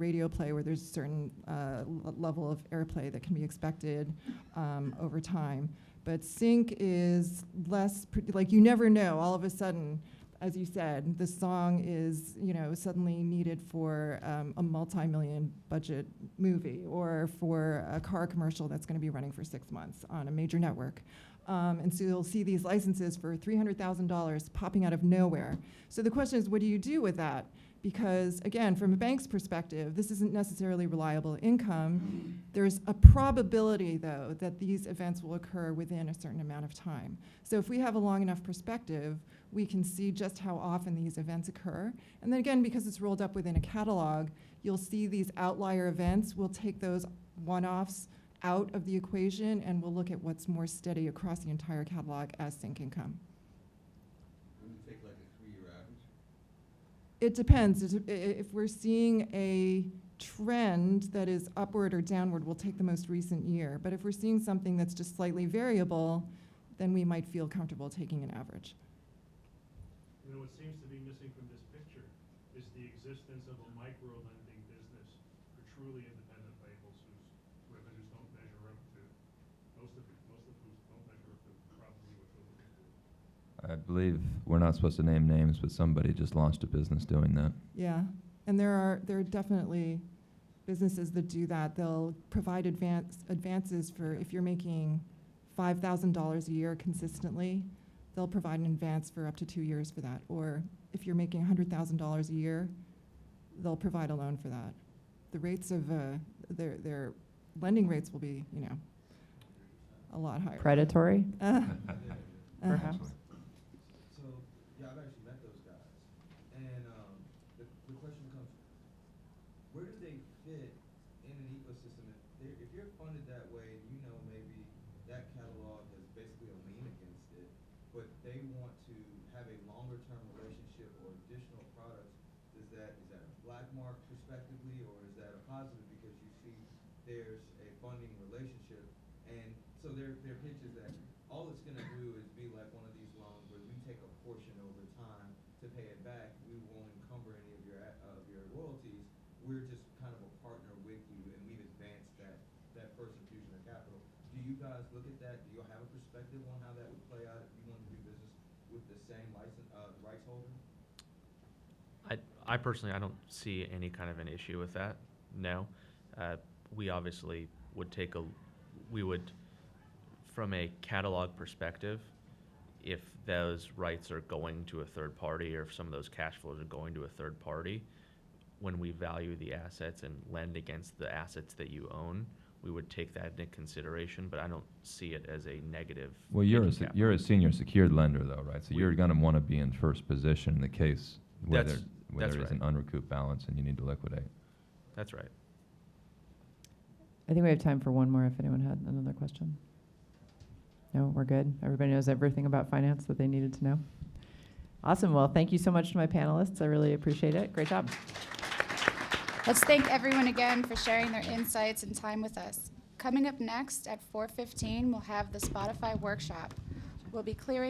radio play where there's a certain level of airplay that can be expected over time. But sync is less, like you never know, all of a sudden, as you said, the song is, suddenly needed for a multi-million budget movie or for a car commercial that's going to be running for 6 months on a major network. And so you'll see these licenses for $300,000 popping out of nowhere. So the question is, what do you do with that? Because again, from a bank's perspective, this isn't necessarily reliable income. There's a probability, though, that these events will occur within a certain amount of time. So if we have a long enough perspective, we can see just how often these events occur. And then again, because it's rolled up within a catalog, you'll see these outlier events. We'll take those one-offs out of the equation, and we'll look at what's more steady across the entire catalog as sync income. Would you take like a 3-year average? It depends. If we're seeing a trend that is upward or downward, we'll take the most recent year. But if we're seeing something that's just slightly variable, then we might feel comfortable taking an average. What seems to be missing from this picture is the existence of a micro-lending business for truly independent labels whose revenues don't measure up to, most of whose don't measure up to probably what they're looking for. I believe we're not supposed to name names, but somebody just launched a business doing that. Yeah, and there are definitely businesses that do that. They'll provide advances for if you're making $5,000 a year consistently, they'll provide an advance for up to 2 years for that. Or if you're making $100,000 a year, they'll provide a loan for that. The rates of their lending rates will be, a lot higher. Predatory, perhaps. So, yeah, I've actually met those guys. And the question becomes, where do they fit in an ecosystem? If you're funded that way, maybe that catalog has basically a lien against it, but they want to have a longer-term relationship or additional products, is that a black mark prospectively, or is that a positive because you see there's a funding relationship? And so their pitch is that all it's going to do is be like one of these loans where we take a portion over time to pay it back. We won't encumber any of your royalties. We're just kind of a partner with you, and we've advanced that first infusion of capital. Do you guys look at that? Do you have a perspective on how that would play out if you want to do business with the same rights holder? I personally, I don't see any kind of an issue with that. No, we obviously would from a catalog perspective, if those rights are going to a third party or if some of those cash flows are going to a third party, when we value the assets and lend against the assets that you own, we would take that into consideration, but I don't see it as a negative. Well, you're a senior secured lender, though, right? So you're going to want to be in first position in the case where That's there's right. an unrecouped balance and you need to liquidate. That's right. I think we have time for one more if anyone had another question. No, we're good. Everybody knows everything about finance that they needed to know. Awesome. Well, thank you so much to my panelists. I really appreciate it. Great job. Let's thank everyone again for sharing their insights and time with us. Coming up next at 4:15, we'll have the Spotify workshop. We'll be clearing